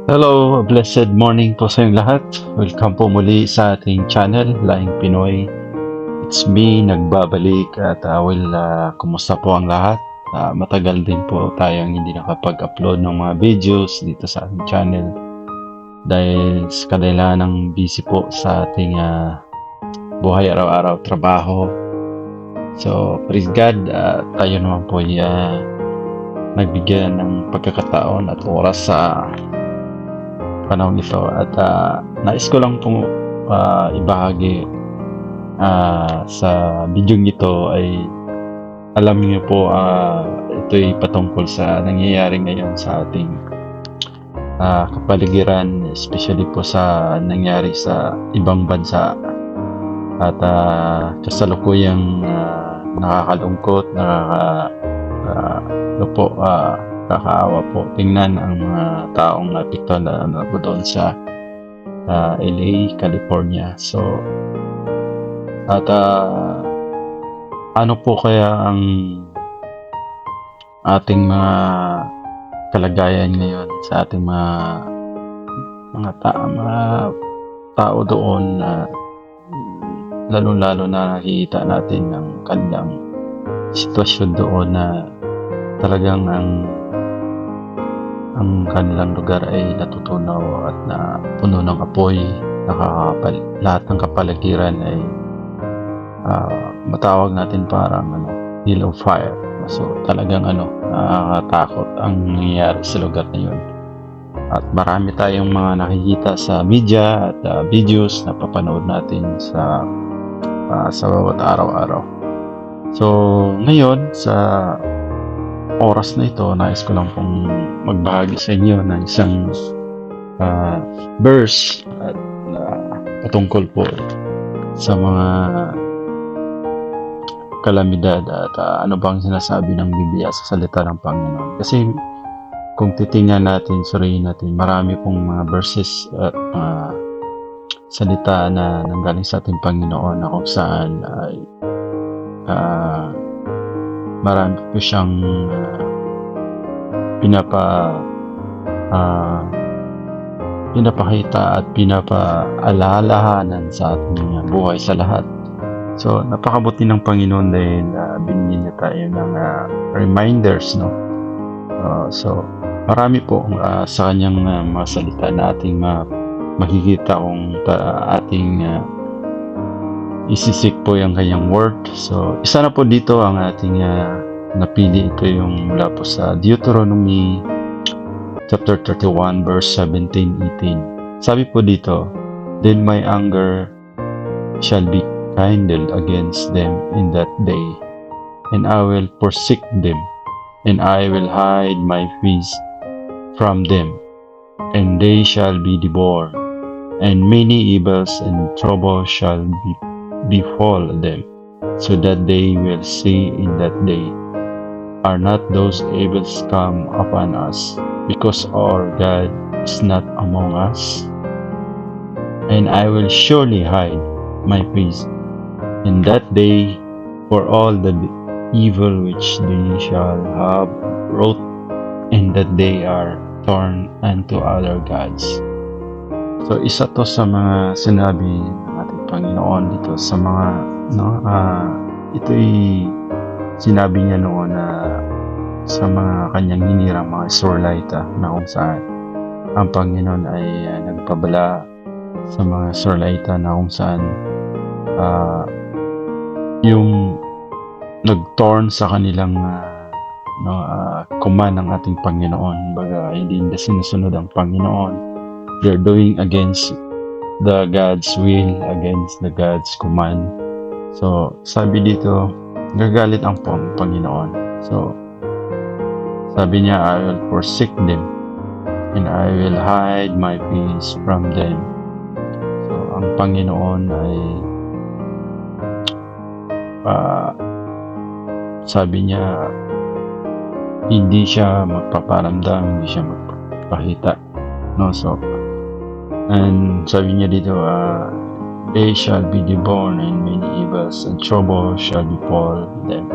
Hello, blessed morning po sa inyong lahat. Welcome po muli sa ating channel, Laing Pinoy. It's me, nagbabalik at kumusta po ang lahat? Matagal din po tayong hindi nakapag-upload ng mga videos dito sa ating channel dahil sa kadahilan ng busy po sa ating buhay araw-araw, trabaho. So, praise God, tayo naman po nagbigyan ng pagkakataon at oras sa panahon ito at nais ko lang pong ibahagi sa video ito ay alam niyo po ito ay patungkol sa nangyayari ngayon sa ating kapaligiran, especially po sa nangyari sa ibang bansa at kasalukuyang nakakalungkot, kakaawa po tingnan ang mga taong napiktuhan na doon sa LA, California. So at ano po kaya ang ating mga kalagayan ngayon sa ating mga tao doon, lalo na nakikita natin ang kanilang sitwasyon doon na talagang ang kanilang lugar ay natutunaw at na puno ng apoy, lahat ng kapaligiran ay matawag natin parang hill of fire. So talagang nakakatakot ang nangyayari sa lugar na yun. At marami tayong mga nakikita sa media at videos na papanood natin sa bawat araw-araw. So ngayon sa oras na ito, nais ko lang pong magbahagi sa inyo ng isang verse at patungkol po sa mga kalamidad at ano bang sinasabi ng Biblia sa salita ng Panginoon. Kasi kung titingnan natin, suriin natin, marami pong mga verses at salita na nanggaling sa ating Panginoon na kung saan ay marami po siyang pinapakita at pinapaalalahanan sa ating buhay sa lahat. So napakabuti ng Panginoon dahil binigyan niya tayo ng reminders, no? So marami po sa kanyang mga salita na ating makikita kung ating isisik po yung kanyang word. So isa na po dito ang ating napili. Ito yung mula po sa Deuteronomy chapter 31 verse 17-18. Sabi po dito, "Then my anger shall be kindled against them in that day, and I will forsake them, and I will hide my face from them, and they shall be devoured, and many evils and trouble shall befall them, so that they will say in that day, are not those evils come upon us, because our God is not among us? And I will surely hide my face in that day for all the evil which they shall have wrought, and that they are turned unto other gods." So isa to sa mga sinabi ng ating Panginoon dito sa mga ito'y sinabi niya noon na sa mga kanyang hinirang mga Israelita na kung saan ang Panginoon ay nagpabala sa mga Israelita na kung saan yung nag-torn sa kanilang command ng ating Panginoon. Baga, hindi sinusunod ang Panginoon. They're doing against the God's will, against the God's command. So, sabi dito, gagalit ang Panginoon. So, sabi niya, "I will forsake them, and I will hide my face from them." So, ang Panginoon ay sabi niya, hindi siya magpaparamdam, hindi siya magpapakita, no? So, and sabi niya dito, "They shall be devoured, and many evils and trouble shall befall them,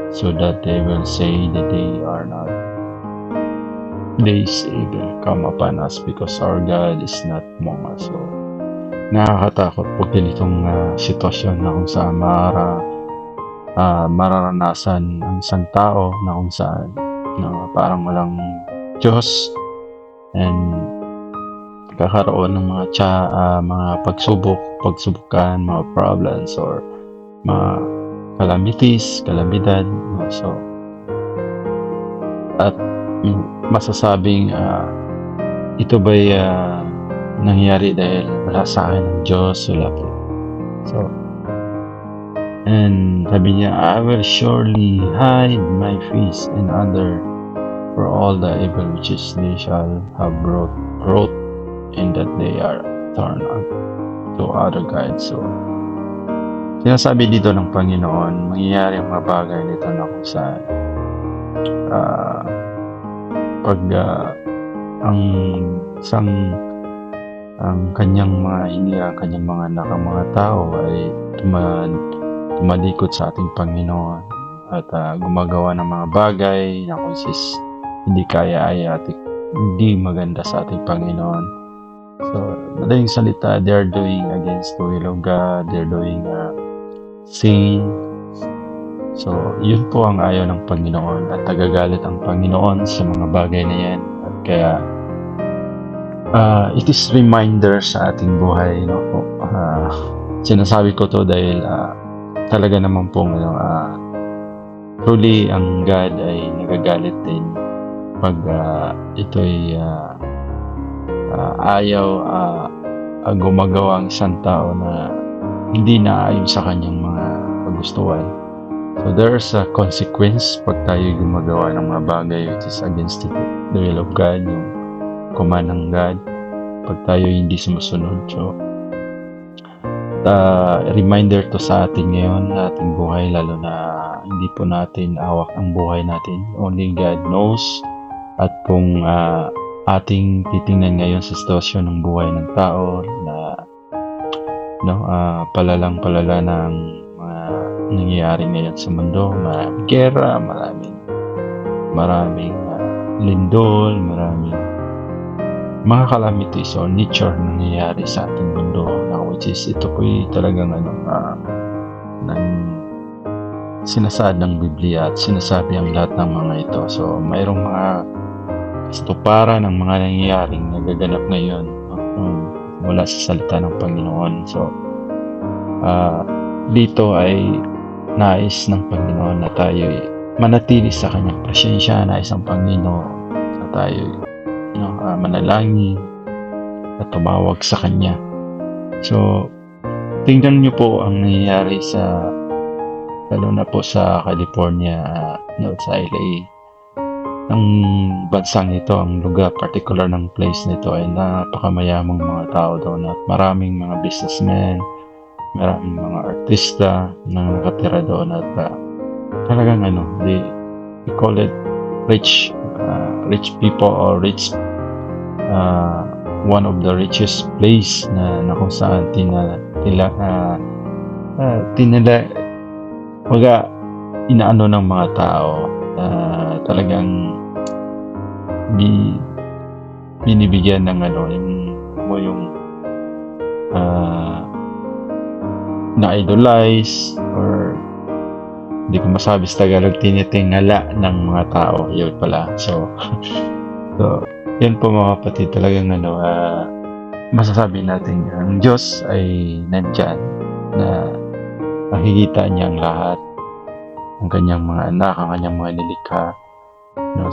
so that they will say that they are not days will come upon us because our God is not among us. So, nakakatakot pag ganitong sitwasyon na kung saan mararanasan ang isang tao na kung saan parang walang Diyos and kakaroon ng mga pagsubukan, mga problems or mga kalamidad, no? So, at masasabing ito ba'y nangyari dahil wala sa akin ng Diyos? Wala po. So, and sabi niya, I will surely hide my face and under for all the evil which is they shall have wrought in that they are turned to other gods. So, sinasabi dito ng Panginoon, mangyayari ang mga bagay nito na kung saan pag ang kanyang mga hinirang, kanyang mga anak, ang mga tao ay tumalikod sa ating Panginoon at gumagawa ng mga bagay na kung hindi kaya ay hindi maganda sa ating Panginoon. So, madaling salita, they are doing against the will of God, they're doing sin. So, yun po ang ayaw ng Panginoon at nagagalit ang Panginoon sa mga bagay na yan. At kaya, it is reminder sa ating buhay. No? Sinasabi ko to dahil talaga naman pong truly ang God ay nagagalit din pag ito'y ayaw gumagawa ang isang tao na hindi naayon sa kanyang mga kagustuhan. So there's a consequence pag tayo gumagawa ng mga bagay which is against the will of God, yung command ng God, pag tayo hindi sumusunod. So reminder to sa atin ngayon, na ating buhay, lalo na hindi po natin hawak ang buhay natin. Only God knows. At kung ating titingnan ngayon sa sitwasyon ng buhay ng tao na palala ng mga nangyayari ngayon sa mundo, maraming gera, maraming lindol, maraming mga calamities o nature na nangyayari sa ating mundo, which is ito po'y talagang sinasaad ng Biblia at sinasabi ang lahat ng mga ito. So mayroong mga kastuparan ng mga nangyayaring nagaganap ngayon mula sa salita ng Panginoon. So dito ay nais ng Panginoon na tayo manatili sa kanyang presensya, nais ng Panginoon na tayo manalangin at tumawag sa kanya. So tingnan niyo po ang nangyayari lalo na po sa California, sa LA. Ang bansang ito, ang lugar, particular ng place nito ay napakamayamang mga tao doon at maraming mga businessmen, maraming mga artista na nakatira doon at talagang they call it rich people or rich one of the richest place na kung saan inaano ng mga tao, talagang binibigyan ng yung na-idolize or hindi ko masabi sa Tagalog, tinitingala ng mga tao, yun pala. So yan po mga kapatid, talagang masasabi natin ang Diyos ay nandyan na nakikita niya ang lahat, ang kanyang mga anak, ang kanyang mga nilikha.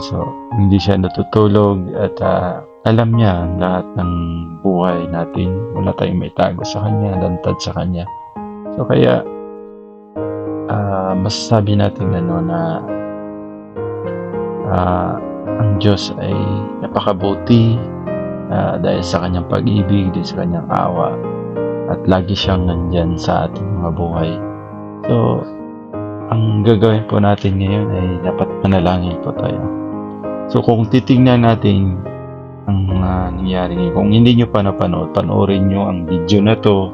So hindi siya natutulog at alam niya ang lahat ng buhay natin. Wala tayong maitago sa kanya, lantad sa kanya. So kaya masasabi natin na ang Diyos ay napakabuti dahil sa kanyang pag-ibig, dahil sa kanyang awa, at lagi siyang nandyan sa ating mga buhay. So ang gagawin po natin ngayon ay dapat manalangin po tayo. So kung titingnan natin ang nangyayari ngayon, kung hindi nyo pa napanood, panoorin nyo ang video na to,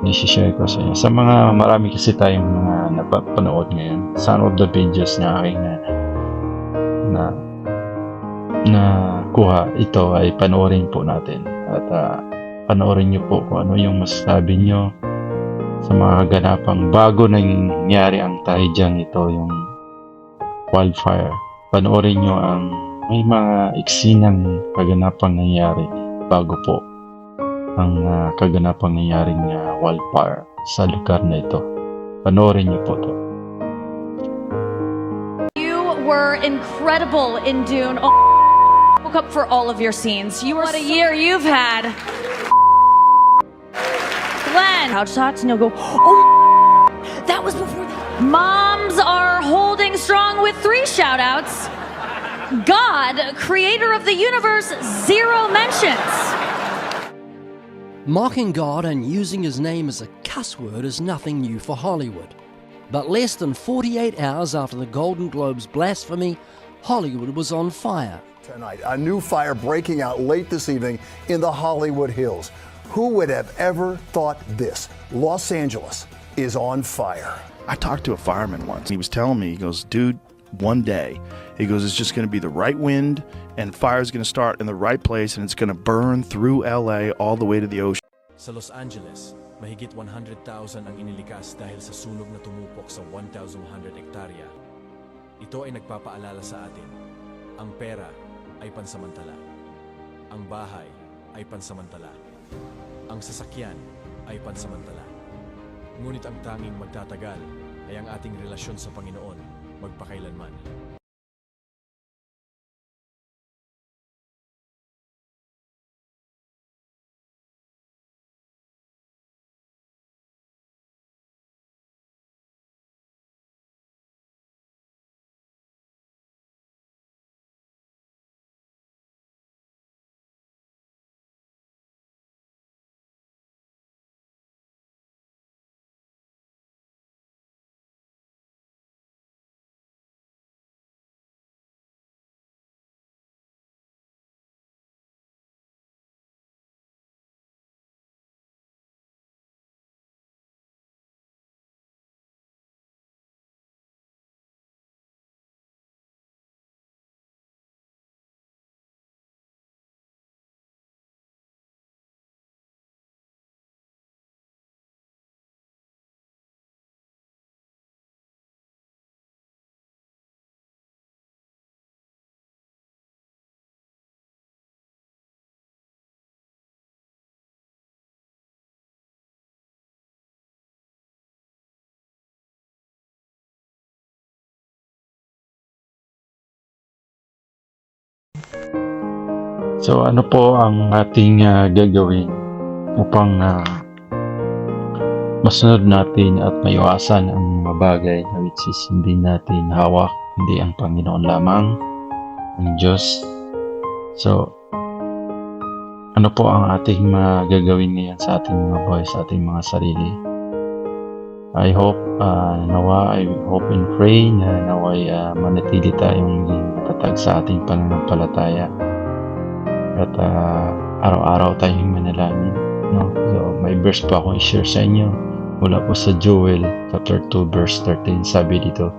nisi-share ko sa inyo. Sa mga marami kasi tayong mga napapanood ngayon, some of the videos na aking na kuha, ito ay panoorin po natin. At panoorin niyo po kung ano yung masasabi niyo sa mga ganapang bago na nangyari ang Taijiang ito, yung wildfire. Panoorin niyo ang may mga iksinang kaganapang nangyari bago po ang kaganapang nangyaring wildfire sa lugar na ito. Panoorin niyo po to. You were incredible in Dune. Oh, woke up for all of your scenes. What a year you've had. Glenn, couch talks, and you'll go, oh, that was before that. Moms are holding strong with 3 shout-outs. God, creator of the universe, 0 mentions. Mocking God and using his name as a cuss word is nothing new for Hollywood. But less than 48 hours after the Golden Globe's blasphemy, Hollywood was on fire. Tonight, a new fire breaking out late this evening in the Hollywood Hills. Who would have ever thought this? Los Angeles is on fire. I talked to a fireman once. He was telling me, he goes, dude, one day, he goes, it's just going to be the right wind and fire's going to start in the right place and it's going to burn through LA all the way to the ocean. Sa Los Angeles, mahigit 100,000 ang inilikas dahil sa sunog na tumupok sa 1,100 hektarya. Ito ay nagpapaalala sa atin, ang pera ay pansamantala. Ang bahay ay pansamantala. Ang sasakyan ay pansamantala. Ngunit ang tanging magtatagal ay ang ating relasyon sa Panginoon magpakailanman. So ano po ang ating gagawin upang masunod natin at maiwasan ang mga bagay na which is hindi natin hawak, hindi ang Panginoon lamang, ang Diyos. So ano po ang ating gagawin ngayon sa ating mga buhay, sa ating mga sarili? I hope, nawa, I hope and pray na naway manatili tayong matatag sa ating pananampalataya. At araw-araw tayong manalangin, no? So may verse pa akong i-share sa inyo mula po sa Joel chapter 2 verse 13. Sabi dito,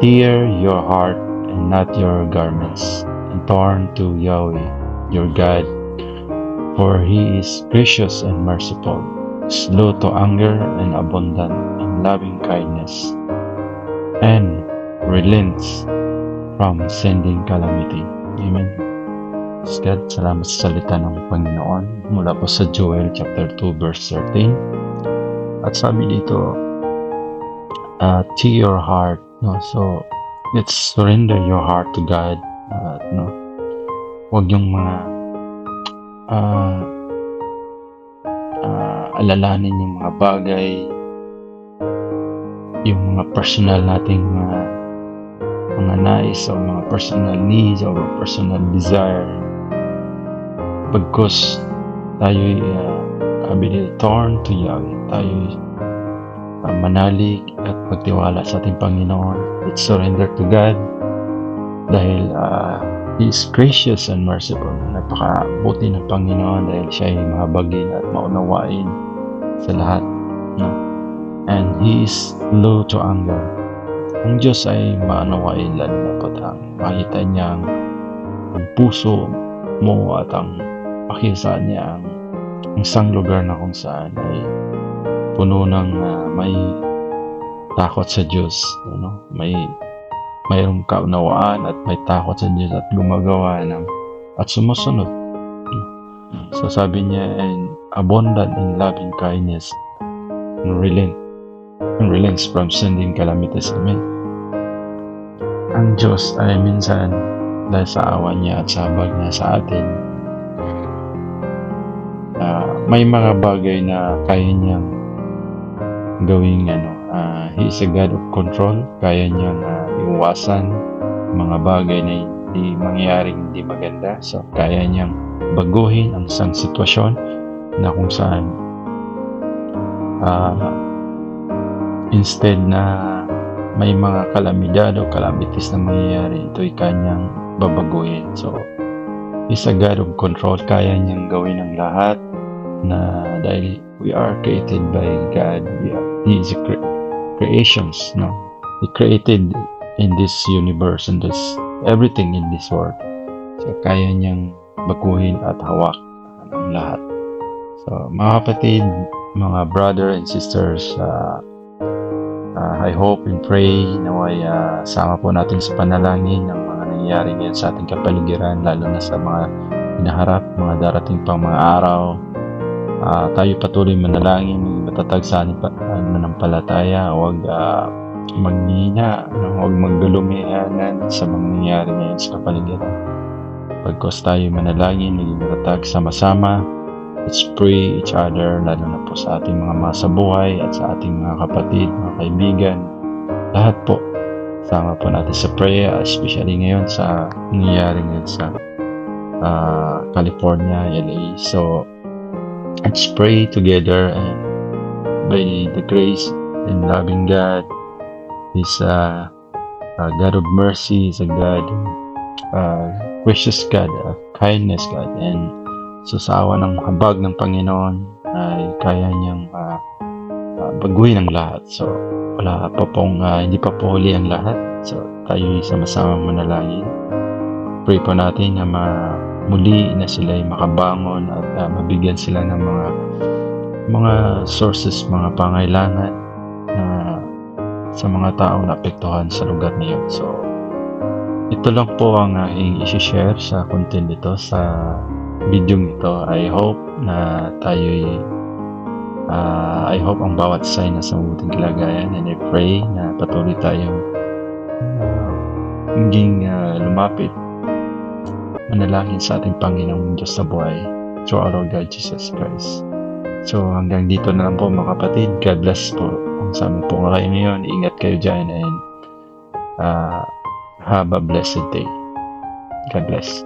tear your heart and not your garments, and turn to Yahweh your God, for He is gracious and merciful, slow to anger and abundant in loving kindness, and relents from sending calamity. Amen. God, salamat sa salita ng Panginoon mula po sa Joel chapter 2 verse 13. At sabi dito, to your heart, no? So let's surrender your heart to God, no? Huwag yung mga alalahanin yung mga bagay, yung mga personal nating mga nais o mga personal needs o personal desire. Bagkus tayo'y turn to Yahweh, tayo'y manalig at magtiwala sa ating Panginoon. Let's surrender to God dahil He is gracious and merciful. Napakabuti ng Panginoon dahil siya ay mahabagin at maunawain sa lahat, no? And He is slow to anger. Ang Diyos ay maunawain, lalo na po makita niyang ang puso mo at ang makisaan niya ang isang lugar na kung saan ay puno ng may takot sa Diyos, mayroong kaunawaan at may takot sa Diyos at gumagawa at sumusunod. So sabi niya, and abundant in loving kindness and relents from sending calamities. Amen. Ang Diyos ay minsan dahil sa awa niya at sa habag niya sa atin, may mga bagay na kaya niyang gawing He is a God of control. Kaya niyang iwasan mga bagay na hindi mangyaring hindi maganda. So kaya niyang baguhin ang isang sitwasyon na kung saan instead na may mga kalamidad o calamities na mangyayari, ito'y kanyang babaguhin. So He's a God of control. Kaya niyang gawin ang lahat na dahil we are created by God. He is a creations, He created in this universe and everything in this world. So kaya niyang baguhin at hawak ang lahat. So mga kapatid, mga brother and sisters, I hope and pray naway sama po natin sa panalangin ng mga nangyayari ngayon sa ating kapaligiran, lalo na sa mga hinaharap, mga darating pang mga araw. Tayo patuloy manalangin, matatag sa ating mananampalataya, huwag magnihina, huwag magdulumihanan sa mga nangyayari ngayon sa kapaligiran. Pagkos tayo manalangin, maging matatag sama-sama. Let's pray each other, lalo na po sa ating mga masabuhay at sa ating mga kapatid, mga kaibigan. Lahat po, sama po natin sa prayer, especially ngayon sa nangyayari ngayon sa California, LA. So, let's pray together, and by the grace and loving God, He's a God of mercy, He's a God, gracious God, a kindness God, and so sa awa ng habag ng Panginoon ay kaya niyang baguhin ang lahat. So wala pa pong hindi pa po huli ang lahat. So tayo sama-sama manalangin. Pray po natin na muli na sila ay makabangon at mabigyan sila ng mga sources, mga pangailangan na sa mga taong naapektuhan sa lugar na yun. So ito lang po ang aking i-share sa content dito sa video ito. I hope na I hope ang bawat sign na sa mabuting kalagayan, and I pray na patuloy tayong maging lumapit manalangin sa ating Panginoong Diyos sa buhay through our Lord God Jesus Christ. So hanggang dito na lang po mga kapatid. God bless po. Kung saan po kayo ngayon, ingat kayo dyan, and have a blessed day. God bless.